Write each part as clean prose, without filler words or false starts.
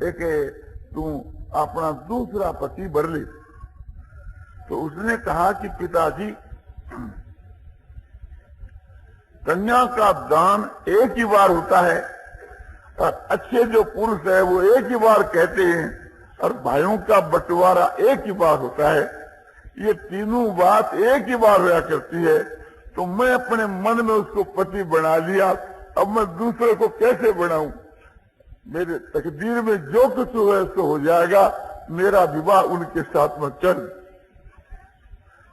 एक तू अपना दूसरा पति बर ले। तो उसने कहा कि पिताजी, कन्या का दान एक ही बार होता है और अच्छे जो पुरुष है वो एक ही बार कहते हैं और भाइयों का बंटवारा एक ही बार होता है। ये तीनों बात एक ही बार हुआ करती है। तो मैं अपने मन में उसको पति बना लिया, अब मैं दूसरे को कैसे बनाऊं? मेरे तकदीर में जो कुछ हुआ सो हो जाएगा, मेरा विवाह उनके साथ में कर।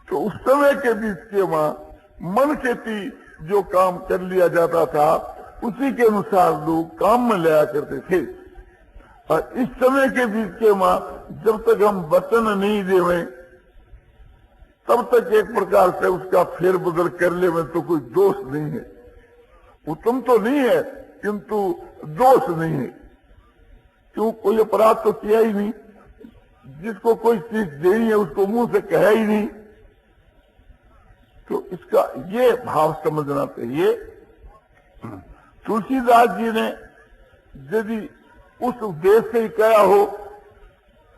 तो उस समय के बीच के मां मन से थी जो काम कर लिया जाता था उसी के अनुसार लोग काम में लिया करते थे। और इस समय के बीच के मां जब तक हम वचन नहीं देवे तब तक एक प्रकार से उसका फेरबदल कर ले में तो कोई दोष नहीं है। उत्तम तो नहीं है किंतु दोष नहीं है। क्यों? कोई अपराध तो किया ही नहीं। जिसको कोई चीज देनी है उसको मुंह से कहा ही नहीं। तो इसका ये भाव समझना चाहिए। तुलसीदास जी ने यदि उस उद्देश्य से ही कहा हो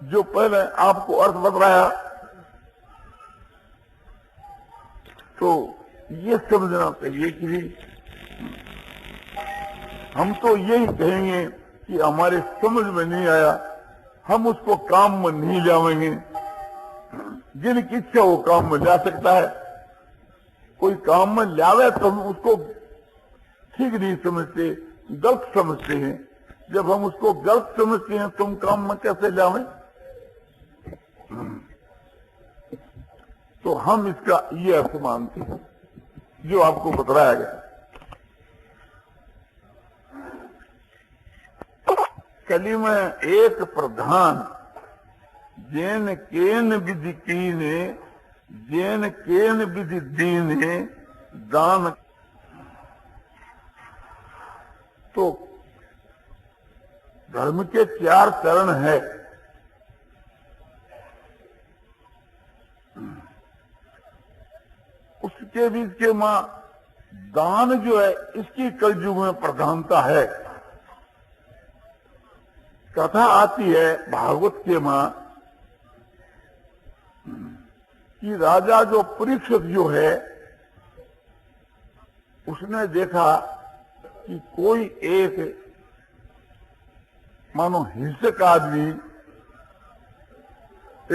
जो पहले आपको अर्थ बताया, तो ये समझना चाहिए कि हम तो यही कहेंगे कि हमारे समझ में नहीं आया, हम उसको काम में नहीं लावेंगे। जिनकी इच्छा वो काम में ला सकता है। कोई काम में लावे तो हम उसको ठीक नहीं समझते, गलत समझते हैं। जब हम उसको गलत समझते हैं तो हम काम में कैसे लावें? तो हम इसका ये अर्थ मानते हैं जो आपको बतलाया गया। कली में एक प्रधान जैन केन विधि कीने जैन केन विधि दीने दान। तो धर्म के 4 चरण है। उसके बीच के मां दान जो है इसकी कलयुग में प्रधानता है। कथा आती है भागवत के मां कि राजा जो परीक्षित जो है उसने देखा कि कोई एक मानो हिंसक आदमी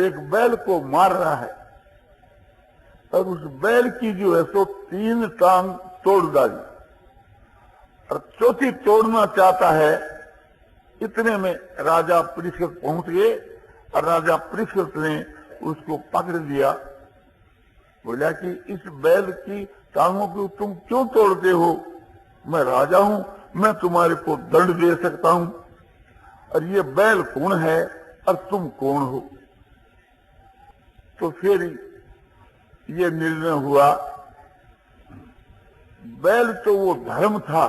एक बैल को मार रहा है और उस बैल की जो है सो 3 टांग तोड़ डाली और चौथी तोड़ना चाहता है। इतने में राजा परीक्षित पहुंच गए और राजा परीक्षित ने उसको पकड़ लिया। बोला कि इस बैल की टांगों को तुम क्यों तोड़ते हो? मैं राजा हूं, मैं तुम्हारे को दंड दे सकता हूं। और ये बैल कौन है और तुम कौन हो? तो फिर ये निर्णय हुआ। बैल तो वो धर्म था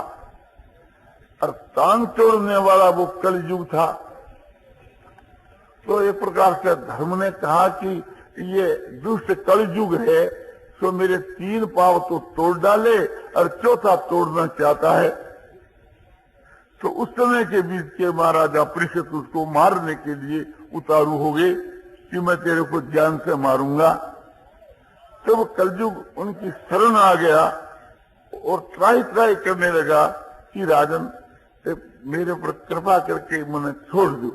और टांग तोड़ने वाला वो कलयुग था। तो एक प्रकार से धर्म ने कहा कि ये दुष्ट कलयुग है, तो मेरे 3 पांव तो तोड़ डाले और चौथा तोड़ना चाहता है। तो उस समय के बीच के महाराजा परीक्षित उसको मारने के लिए उतारू हो गए कि मैं तेरे को जान से मारूंगा। तब कलयुग उनकी शरण आ गया और ट्राई करने लगा कि राजन मेरे पर कृपा करके मैंने छोड़ दो।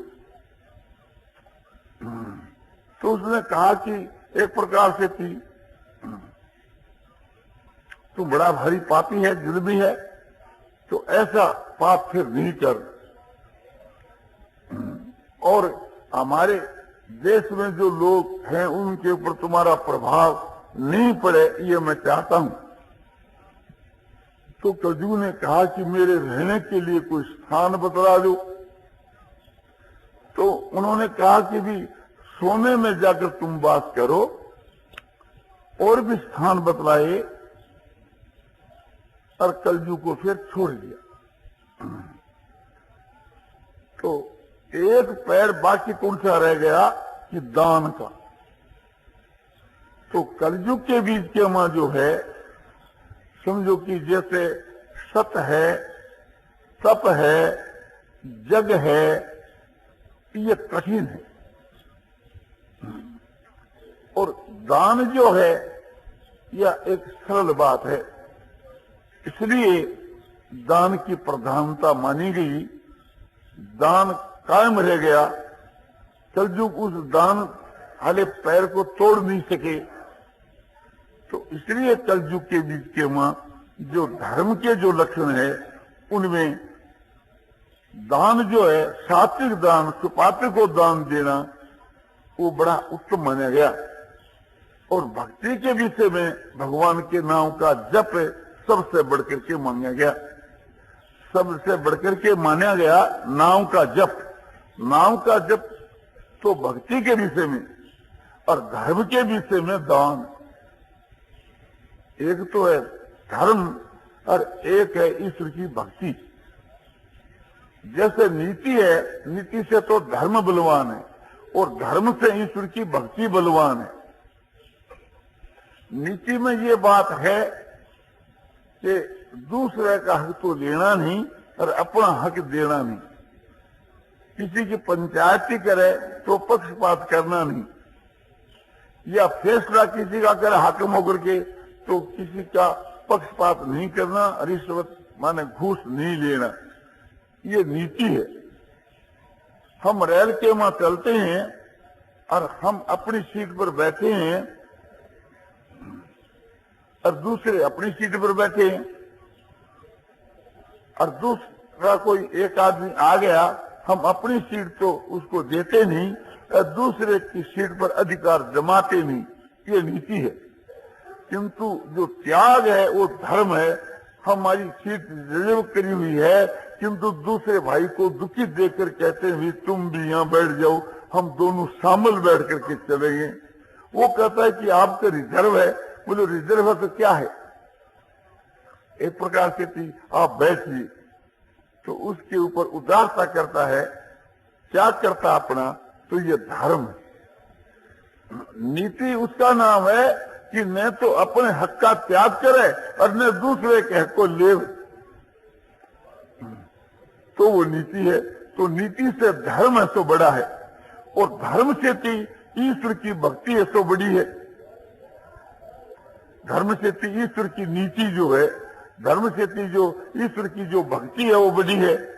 तो उसने कहा कि एक प्रकार से थी तू बड़ा भारी पापी है, जुल्मी है, तो ऐसा पाप फिर नहीं कर। और हमारे देश में जो लोग हैं उनके ऊपर तुम्हारा प्रभाव नहीं पड़े, ये मैं चाहता हूं। तो कलयुग ने कहा कि मेरे रहने के लिए कोई स्थान बतला दो। तो उन्होंने कहा कि भी सोने में जाकर तुम वास करो। और भी स्थान बतलाए और कलयुग को फिर छोड़ दिया। तो एक पैर बाकी कौन सा रह गया कि दान का। तो कलयुग के बीच के मां जो है समझो कि जैसे सत है, तप है, जग है ये कठिन है। और दान जो है यह एक सरल बात है, इसलिए दान की प्रधानता मानी गई, दान कायम रह गया। कलयुग उस दान वाले पैर को तोड़ नहीं सके, तो इसलिए कलयुग के बीच के मां जो धर्म के जो लक्षण है उनमें दान जो है, सात्विक दान, सुपात्र को दान देना, वो बड़ा उत्तम माना गया। और भक्ति के विषय में भगवान के नाम का जप सबसे बढ़कर के माना गया, सबसे बढ़कर के माना गया नाम का जप। नाम का जप तो भक्ति के विषय में और धर्म के विषय में दान। एक तो है धर्म और एक है ईश्वर की भक्ति। जैसे नीति है, नीति से तो धर्म बलवान है और धर्म से ईश्वर की भक्ति बलवान है। नीति में ये बात है कि दूसरे का हक तो लेना नहीं और अपना हक देना नहीं। किसी की पंचायती करे तो पक्षपात करना नहीं, या फैसला किसी का करे हाकिम होकर के तो किसी का पक्षपात नहीं करना, रिश्वत माने घूस नहीं लेना। ये नीति है। हम रेल के मां चलते हैं और हम अपनी सीट पर बैठे हैं और दूसरे अपनी सीट पर बैठे हैं, और दूसरा कोई एक आदमी आ गया, हम अपनी सीट तो उसको देते नहीं और दूसरे की सीट पर अधिकार जमाते नहीं। ये नीति है। किंतु जो त्याग है वो धर्म है। हमारी सीट रिजर्व करी हुई है, किंतु दूसरे भाई को दुखी देखकर कहते हैं तुम भी यहाँ बैठ जाओ, हम दोनों शामिल बैठ करके चलेंगे। वो कहता है कि आपका रिजर्व है। बोले रिजर्व है तो क्या है, एक प्रकार से थी आप बैठिए। तो उसके ऊपर उदारता करता है, क्या करता अपना, तो ये धर्म है। नीति उसका नाम है कि न तो अपने हक का त्याग करे और न दूसरे के हक को ले, तो वो नीति है। तो नीति से धर्म है सो बड़ा है, और धर्म से ईश्वर की भक्ति है सो बड़ी है। धर्म से ईश्वर की नीति जो है, धर्म से जो ईश्वर की जो भक्ति है वो बड़ी है।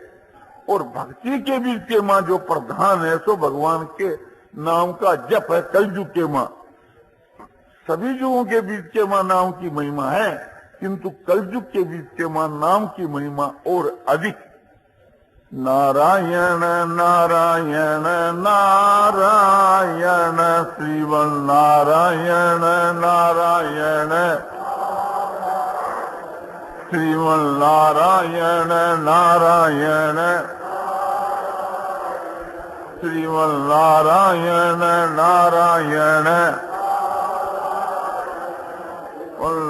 और भक्ति के बीच के मां जो प्रधान है सो भगवान के नाम का जप है। कलयुग के मां सभी युगों के बीच के मां नाम की महिमा है, किंतु कलयुग के बीच के मां नाम की महिमा और अधिक। नारायण नारायण नारायण श्रीवन नारायण नारायण श्रीमन नारायण नारायण श्रीमन नारायण नारायण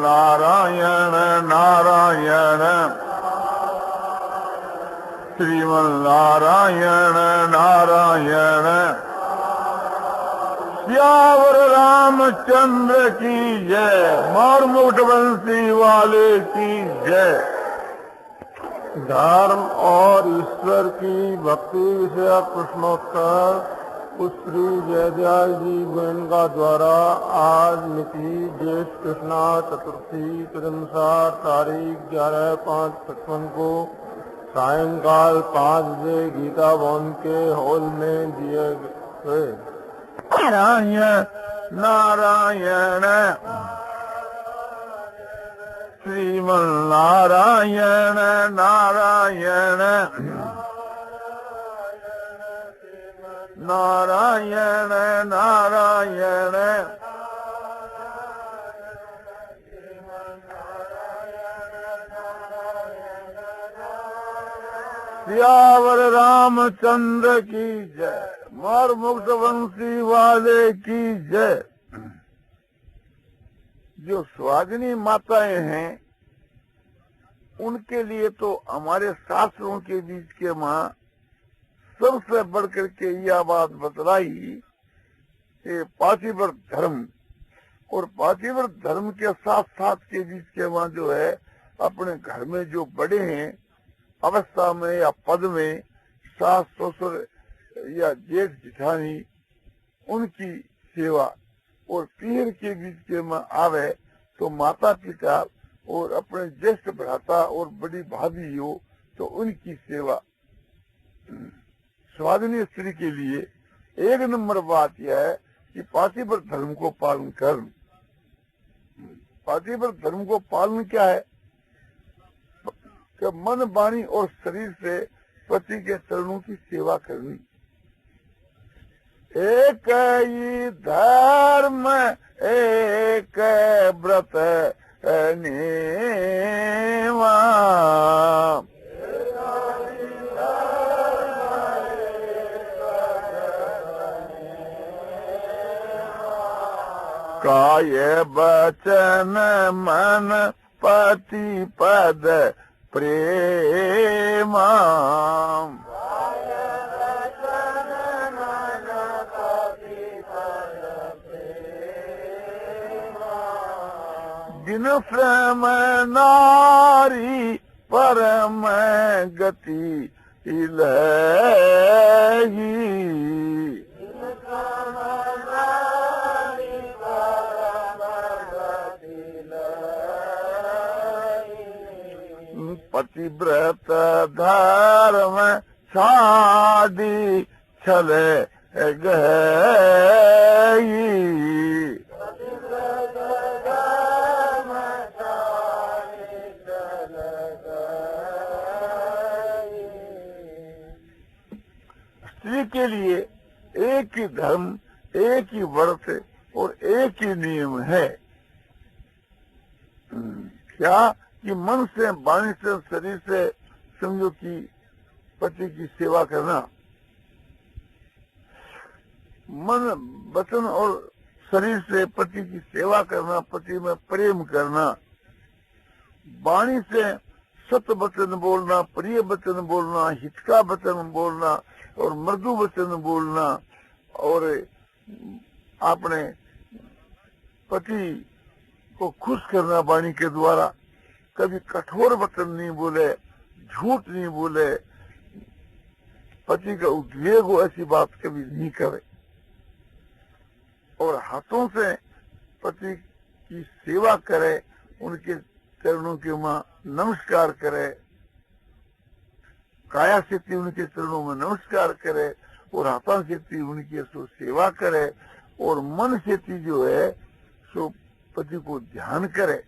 नारायण नारायण श्रीमन नारायण नारायण। सियावर रामचंद्र की जय, मार मुकुट बंसी वाले की जय। धर्म और ईश्वर की भक्ति विषय प्रश्नोत्तर श्री जयदयाल जी गोयनका द्वारा आज मिति ज्येष्ठ कृष्णा चतुर्थी तदनुसार तारीख 11/5/55 को सायंकाल 5 बजे गीता भवन के हॉल में दिए गए। नारायण नारायण श्रीमन नारायण नारायण नारायण नारायण सियावर रामचंद्र की जय, मार मुक्त वंशी वाले की जय। जो सुहागिनी माताएं हैं उनके लिए तो हमारे शास्त्रों के बीच के मां सबसे बढ़कर के यह बात बतलाई कि पातिव्रत धर्म, और पातिव्रत धर्म के साथ साथ के बीच के मां जो है अपने घर में जो बड़े हैं अवस्था में या पद में, सास ससुर या जेठ जेठानी उनकी सेवा, और पीहर के बीच के में आवे तो माता पिता और अपने ज्येष्ठ भ्राता और बड़ी भाभी हो तो उनकी सेवा। स्वादिनी स्त्री के लिए एक नंबर बात यह है कि पातिव्रत धर्म को पालन कर। पातिव्रत धर्म को पालन क्या है कि मन वाणी और शरीर से पति के चरणों की सेवा करनी। एक ही धर्म एक व्रत नेवा, काय बचन मन पति पद प्रेमा। जिन प्रेम नारी परम गति इलही, पतिव्रत धर्म छाड़ी छले गई। स्त्री के लिए एक ही धर्म, एक ही व्रत और एक ही नियम है। क्या कि मन से, वाणी से, शरीर से समझो कि पति की सेवा करना, मन वचन और शरीर से पति की सेवा करना, पति में प्रेम करना, वाणी से सत्य वचन बोलना, प्रिय वचन बोलना, हित का वचन बोलना और मृदु वचन बोलना, और अपने पति को खुश करना वाणी के द्वारा। कभी कठोर वचन नहीं बोले, झूठ नहीं बोले, पति का उद्वेग हो ऐसी बात कभी नहीं करे, और हाथों से पति की सेवा करे, उनके चरणों के मां नमस्कार करे, काया से उनके चरणों में नमस्कार करे, और हाथों से उनकी सो सेवा करे, और मन से जो है सो पति को ध्यान करे।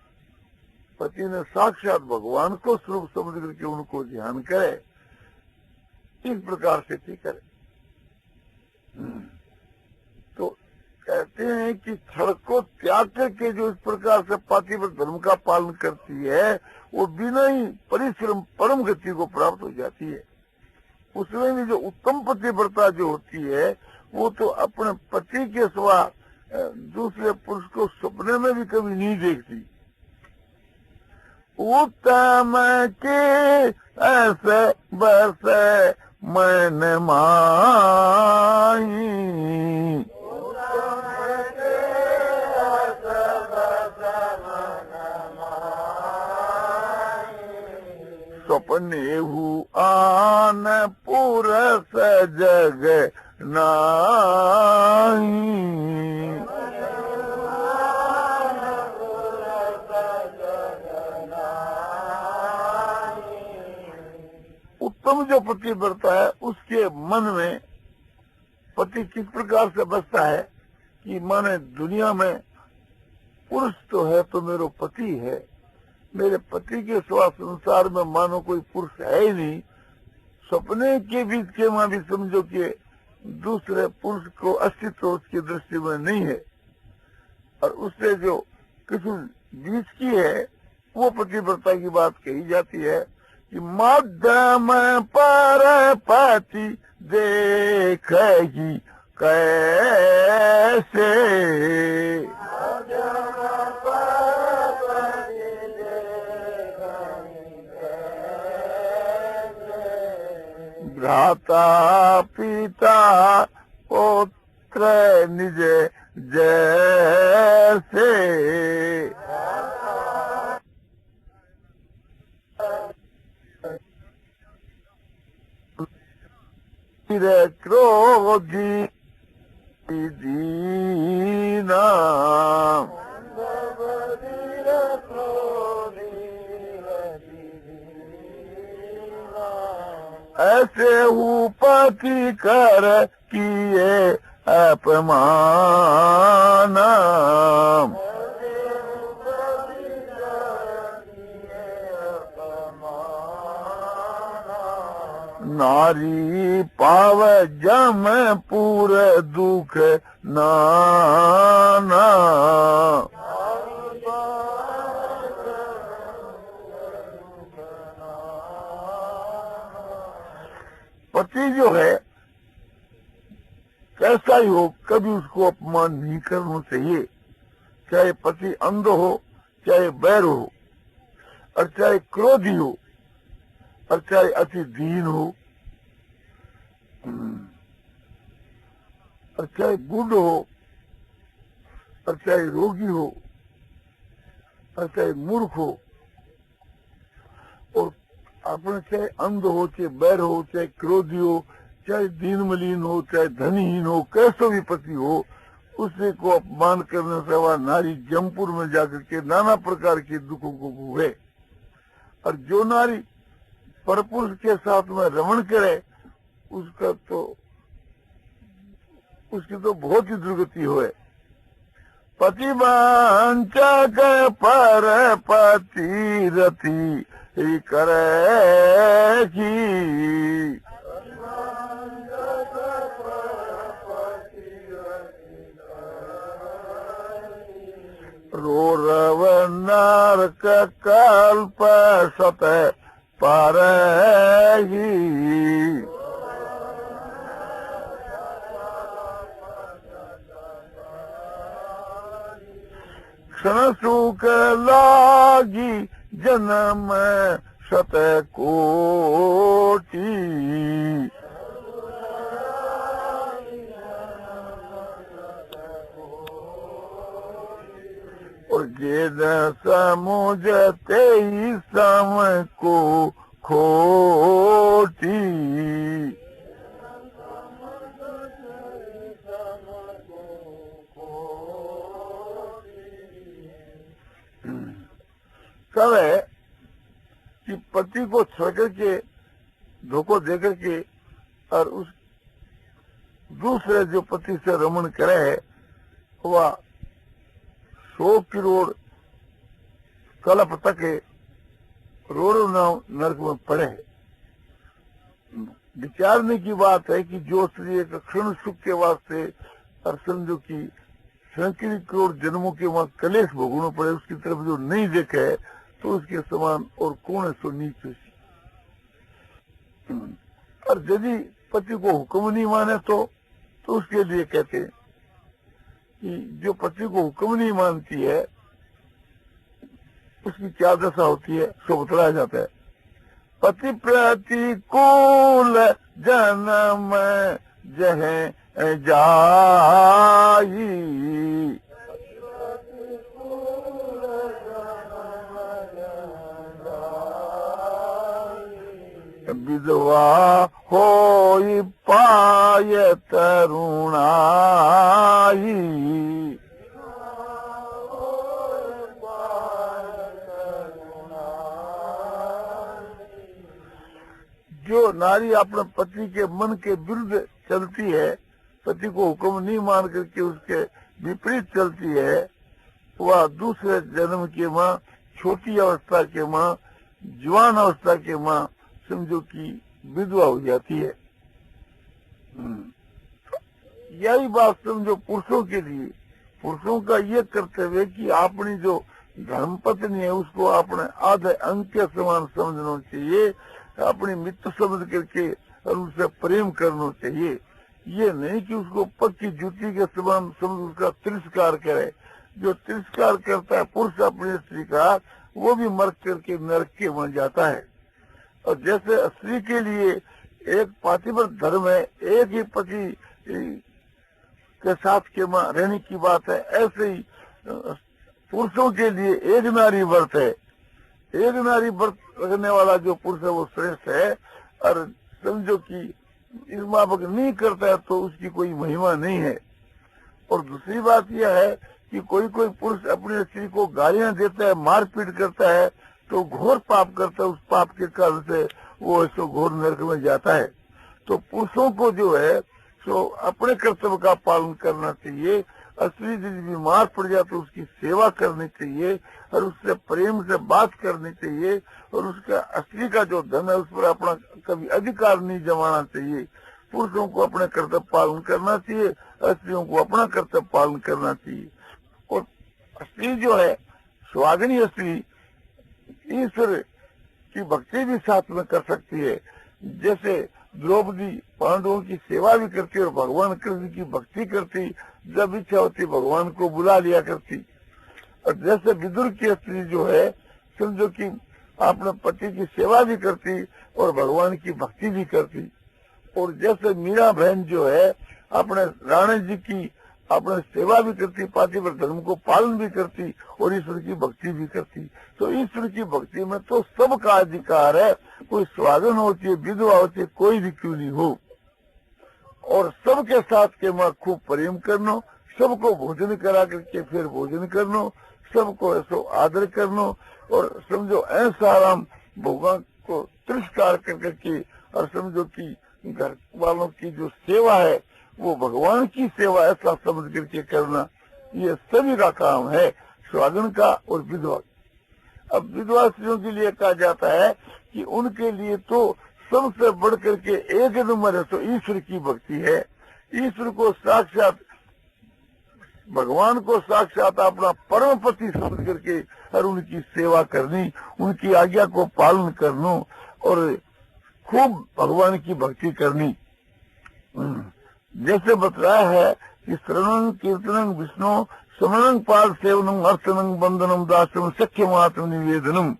पति ने साक्षात भगवान को स्वरूप समझ करके उनको ध्यान करे, इस प्रकार से ठीक करे। तो कहते हैं कि छड़ को त्याग करके जो इस प्रकार से पातिव्रत धर्म का पालन करती है, वो बिना ही परिश्रम परम गति को प्राप्त हो जाती है। उसमें भी जो उत्तम पतिव्रता जो होती है, वो तो अपने पति के सिवा दूसरे पुरुष को सपने में भी कभी नहीं देखती। उत्तम के ऐसे बसे मन माही, सपने हु आन पुरस जग नाही। उत्तम जो पतिव्रता है उसके मन में पति किस प्रकार से बसता है कि माने दुनिया में पुरुष तो है तो मेरा पति है, मेरे पति के सिवा संसार में मानो कोई पुरुष है ही नहीं। सपने के बीच के मां भी समझो कि दूसरे पुरुष को अस्तित्व उसकी दृष्टि में नहीं है, और उससे जो किसी बीच की है वो पतिव्रता की बात कही जाती है कि मध्यम पर पति देखेगी कैसे, भ्राता पिता पुत्र निज जैसे। रे क्रोधी दीना ऐसे उपति कर किए अपमान नारी पाव जम पूर दुख नाना पति जो है कैसा ही हो कभी उसको अपमान नहीं करना चाहिए, चाहे पति अंध हो, चाहे बैर हो, और चाहे क्रोधी हो, और चाहे अति दीन हो, और चाहे बूढ़ हो, और चाहे रोगी हो, और चाहे मूर्ख हो, और अपने चाहे अंध हो, चाहे बैर हो, चाहे क्रोधी हो, चाहे दीन मलिन हो, चाहे धनीहीन हो, कैसा भी पति हो, उसे को अपमान करने से वह नारी जमपुर में जाकर के नाना प्रकार के दुखों को भोगे। और जो नारी परपुरुष के साथ में रमण करे उसकी तो बहुत ही दुर्गति होए। पति वांचक पर पति रति करेगी, रोरव नरक कल्प सत पारेगी। क्षण सुख लागी जन्म शत कोटि, और जेद समुझते ही सम को खोटी। सब है कि पति को छोड़ करके धोखो दे करके और उस दूसरे जो पति से रमण करे है वह 100 करोड़ कल्प तक रोड़ो नरक में पड़े। विचारने की बात है कि जो स्त्री एक क्षण सुख के वास्ते और समझो की सैकड़ों करोड़ जन्मों के वहां कलेश भोगना पड़े, उसकी तरफ जो नहीं देखे तो उसके समान और कौन है सो नीच। और यदि पति को हुक्म नहीं माने तो उसके लिए कहते हैं कि जो पति को हुक्म नहीं मानती है उसकी क्या दशा होती है सो बतलाया जाता है। पति प्रतिकूल जन्म जह जाई, विधवा होई पाय तरुणाई। जो नारी अपने पति के मन के विरुद्ध चलती है, पति को हुक्म नहीं मान करके उसके विपरीत चलती है, वह दूसरे जन्म के माँ, छोटी अवस्था के माँ, जवान अवस्था के माँ समझो कि विधवा हो जाती है। यही बात समझो पुरुषों के लिए। पुरुषों का ये कर्तव्य कि अपनी जो धर्मपत्नी है उसको अपने आधे अंग के समान समझना चाहिए, अपनी मित्र समझ करके और उससे प्रेम करना चाहिए। ये नहीं कि उसको पक्की जूती के समान समझ उसका तिरस्कार करे। जो तिरस्कार करता है पुरुष अपनी स्त्री का, वो भी मर करके नरक के बन जाता है। और जैसे स्त्री के लिए एक पातिव्रत धर्म है, एक ही पति के साथ के रहने की बात है, ऐसे ही पुरुषों के लिए एक नारी व्रत है। एक नारी व्रत रखने वाला जो पुरुष है वो श्रेष्ठ है। और समझो कि इस माफक नहीं करता है तो उसकी कोई महिमा नहीं है। और दूसरी बात यह है कि कोई कोई पुरुष अपनी स्त्री को गालियां देता है, मारपीट करता है, तो घोर पाप करता है। उस पाप के कारण से वो ऐसे घोर नरक में जाता है। तो पुरुषों को जो है सो अपने कर्तव्य का पालन करना चाहिए। स्त्री यदि बीमार पड़ जाए तो उसकी सेवा करनी चाहिए और उससे प्रेम से बात करनी चाहिए, और उसका स्त्री का जो धन है उस पर अपना कभी अधिकार नहीं जमाना चाहिए। पुरुषों को अपने कर्तव्य पालन करना चाहिए, स्त्रियों को अपना कर्तव्य पालन करना चाहिए। और स्त्री जो है सुहागिनी स्त्री ईश्वर की भक्ति भी साथ में कर सकती है। जैसे द्रौपदी पांडवों की सेवा भी करती और भगवान कृष्ण की भक्ति करती, जब इच्छा होती भगवान को बुला लिया करती। और जैसे विदुर की स्त्री जो है समझो कि अपने पति की सेवा भी करती और भगवान की भक्ति भी करती। और जैसे मीरा बहन जो है अपने राणा जी की अपने सेवा भी करती, पातिव्रत धर्म को पालन भी करती और ईश्वर की भक्ति भी करती। तो ईश्वर की भक्ति में तो सबका अधिकार है, कोई स्वाधीन होती है, विधवा होती है, कोई भी क्यों नहीं हो। और सबके साथ के माँ खूब प्रेम करना, सबको भोजन करा करके फिर भोजन करना, सबको ऐसो आदर करना, और समझो ऐसा आराम भगवान को तिरस्कार करके, और समझो कि घर वालों की जो सेवा है वो भगवान की सेवा ऐसा समझ करके करना, ये सभी का काम है, स्वागन का और विधवा। अब विधवा स्त्रियों के लिए कहा जाता है कि उनके लिए तो सबसे बढ़ करके एक नंबर है तो ईश्वर की भक्ति है। ईश्वर को साक्षात, भगवान को साक्षात अपना परम पति समझ करके और उनकी सेवा करनी, उनकी आज्ञा को पालन करना और खूब भगवान की भक्ति करनी। जैसे बतलाया है कि श्रवणं कीर्तनं विष्णु स्मरणं पाद सेवनम अर्चनम बंदनम दासम सख्यम आत्म निवेदनम।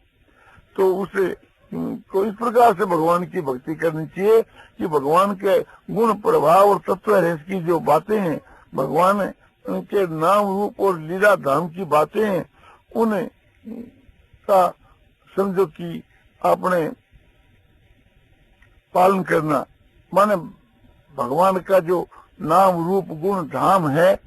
तो उसे को इस प्रकार से भगवान की भक्ति करनी चाहिए कि भगवान के गुण प्रभाव और तत्व रहस्य की जो बातें हैं, भगवान के नाम रूप और लीला धाम की बातें हैं, उन्हें का समझो कि अपने पालन करना, माने भगवान का जो नाम रूप गुण धाम है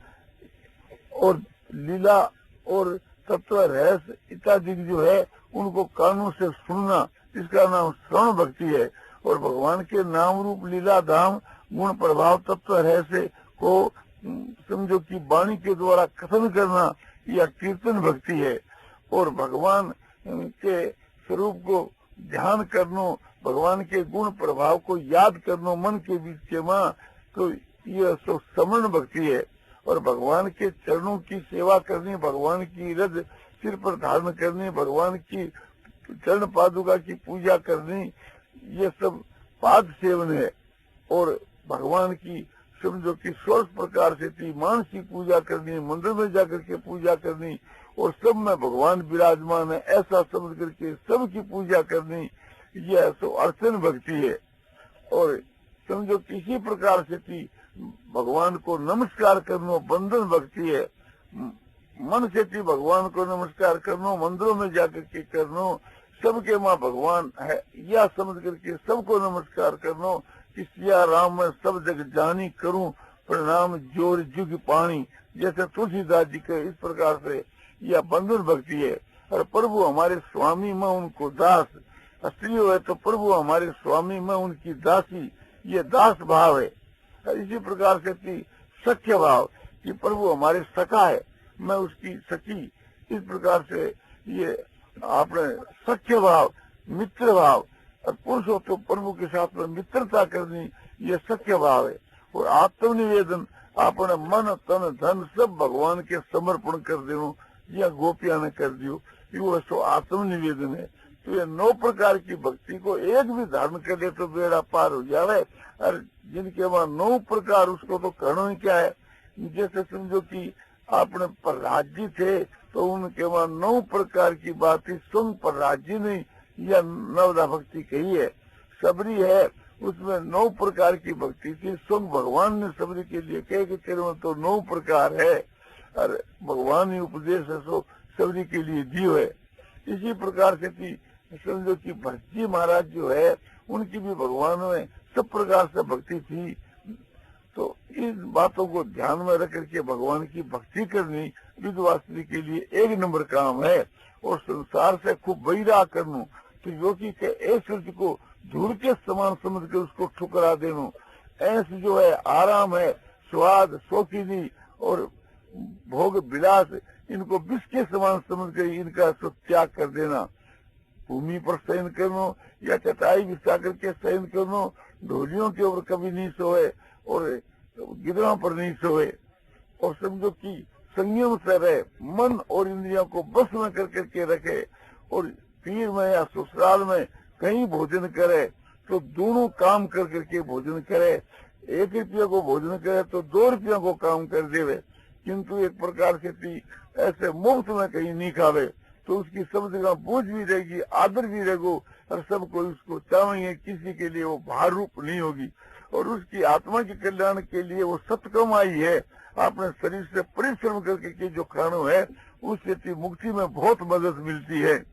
और लीला और तत्व रहस्य इत्यादि जो है उनको कानों से सुनना, इसका नाम श्रवण भक्ति है। और भगवान के नाम रूप लीला धाम गुण प्रभाव तत्व रहस्य को समझो कि वाणी के द्वारा कथन करना, यह कीर्तन भक्ति है। और भगवान के स्वरूप को ध्यान करना, भगवान के गुण प्रभाव को याद करना मन के बीच के माँ, तो यह तो समरण भक्ति है। और भगवान के चरणों की सेवा करनी, भगवान की रज सिर पर धारण करनी, भगवान की चरण पादुका की पूजा करनी, ये सब पाद सेवन है। और भगवान की समझो कि 16 प्रकार से मानस की पूजा करनी, मंदिर में जाकर के पूजा करनी, और सब में भगवान विराजमान है ऐसा समझ करके सबकी पूजा करनी, यह तो अर्चन भक्ति है। और समझो किसी प्रकार से भगवान को नमस्कार करना बंधन भक्ति है। मन से भगवान को नमस्कार करना, मंदिरों में जाकर के करना, सबके माँ भगवान है यह समझ करके सबको नमस्कार करना कि सिया राम में सब जग जानी करूं प्रणाम जोर जुग पानी, जैसे तुलसीदास जी के इस प्रकार से यह बंधन भक्ति है। और प्रभु हमारे स्वामी में उनको दास, स्त्री है तो प्रभु हमारे स्वामी में उनकी दासी, ये दास भाव है। इसी प्रकार से सख्य भाव कि प्रभु हमारे सखा है, मैं उसकी सखी, इस प्रकार से ये आपने सख्य भाव, मित्र भाव, और पुरुष हो तो प्रभु के साथ में मित्रता करनी, ये सख्य भाव है। और आत्मनिवेदन अपने मन तन धन सब भगवान के समर्पण कर देना, यह गोपिया ने कर दियो, वो तो आत्मनिवेदन है। तो ये 9 प्रकार की भक्ति को एक भी धारण कर ले तो बेड़ा पार हो जावे। और जिनके वहां 9 प्रकार उसको तो करना ही क्या है। जैसे समझो कि आपने प्रहलाद जी थे तो उनके वहां 9 प्रकार की बात थी, स्वयं प्रहलाद जी ने यह नवदा भक्ति कही है। सबरी है उसमें 9 प्रकार की भक्ति थी, स्वयं भगवान ने सबरी के लिए कहे कि तेरे में तो 9 प्रकार है, और भगवान ने उपदेश है सो सबरी के लिए दियो है। इसी प्रकार से समझो कि भरत जी महाराज जो है उनकी भी भगवान में सब प्रकार से भक्ति थी। तो इन बातों को ध्यान में रख करके भगवान की भक्ति करनी विधवास्त्री के लिए एक नंबर काम है। और संसार से खूब वैराग करनू, तो योगी के ऐश्वर्य को धूल के समान समझ कर उसको ठुकरा देना, ऐसे जो है आराम है, स्वाद शौकीनी और भोग विलास, इनको विष के समान समझ कर इनका त्याग कर देना। भूमि पर शयन करना या चटाई बिछा करके शयन करना, ढोलियों के ऊपर कभी नहीं सोए और गिदड़ों पर नहीं सोए। और समझो कि संयम से रहे, मन और इंद्रियों को बस में कर करके रखे। और पीर में या ससुराल में कहीं भोजन करे तो दोनों काम कर करके भोजन करे। 1 रुपया को भोजन करे तो 2 रुपया को काम कर देवे, किंतु एक प्रकार से ऐसे मुफ्त में कहीं नहीं खावे तो उसकी सब जगह बोझ भी रहेगी, आदर भी रहेगा और सब कोई उसको चाहेंगे, किसी के लिए वो भार रूप नहीं होगी। और उसकी आत्मा के कल्याण के लिए वो सत्कमाई है। अपने शरीर से परिश्रम करके जो खाना है उससे मुक्ति में बहुत मदद मिलती है।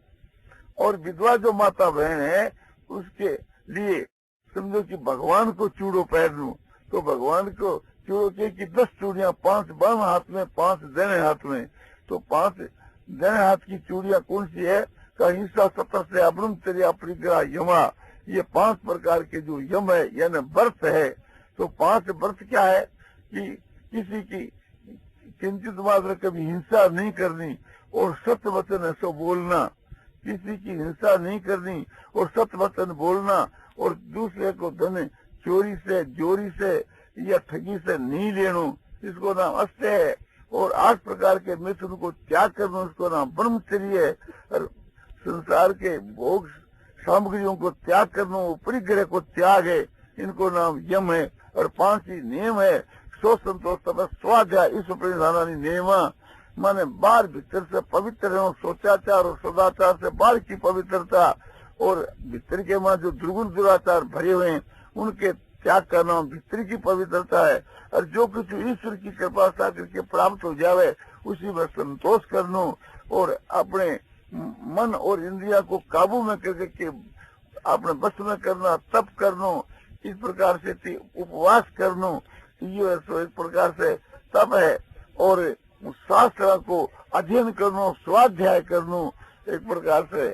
और विधवा जो माता बहन है उसके लिए समझो कि भगवान को चूड़ो पहनू, तो भगवान को चूड़ो के 10 चूड़ियां, 5 बाएं हाथ में, 5 दाहिने हाथ में। तो 5 दाहिने हाथ की चूड़ियां कौन सी है? का हिस्सा 17 से अब्रह्मचर्या परिग्रह यमा, ये 5 प्रकार के जो यम है यानी व्रत है। तो 5 व्रत क्या है कि किसी की किंचित मात्र कभी हिंसा नहीं करनी और सत्य वचन ऐसा बोलना, किसी की हिंसा नहीं करनी और सत्य वचन बोलना, और दूसरे को धन चोरी से, जोरी से या ठगी से नहीं लेना, इसको नाम अस्त्य है। और 8 प्रकार के मिथुन को त्याग करना, उसको नाम ब्रह्मचर्य है। और संसार के भोग सामग्रियों को त्याग करना, परिग्रह को त्याग है, इनको नाम यम है। और 5 ही नियम है, सो संतोष तप स्वाध्याय इस परिधानी नियम, माने बाहर भीतर से पवित्र रहो, सोचाचार और सदाचार से बाहर की पवित्रता, और भीतर के मां जो दुर्गुण दुराचार भरे हुए हैं उनके त्याग करना भीतर की पवित्रता है। और जो कुछ ईश्वर की कृपा से करके प्राप्त हो जावे उसी में संतोष करना, और अपने मन और इंद्रिया को काबू में करके अपने बस में करना, तप करना, इस प्रकार से उपवास करना, ये एक प्रकार से तप है। और शास्त्र को अध्ययन करना, स्वाध्याय करना, एक प्रकार से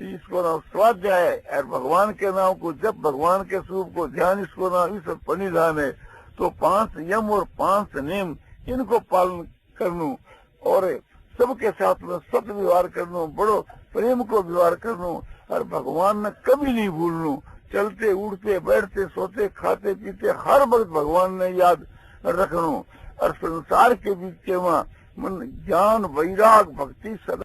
इसको नाम स्वाध्याय है। और भगवान के नाम को जब भगवान के स्वरूप को ध्यान, इसको नाम इस परिधान है। तो 5 यम और 5 नियम इनको पालन करना, और सबके साथ में सत्य व्यवहार करना, बड़ो प्रेम को व्यवहार करना, और भगवान ने कभी नहीं भूलना। चलते उड़ते बैठते सोते खाते पीते हर वक्त भगवान ने याद रखना। और संसार के बीच के मन ज्ञान वैराग भक्ति सदा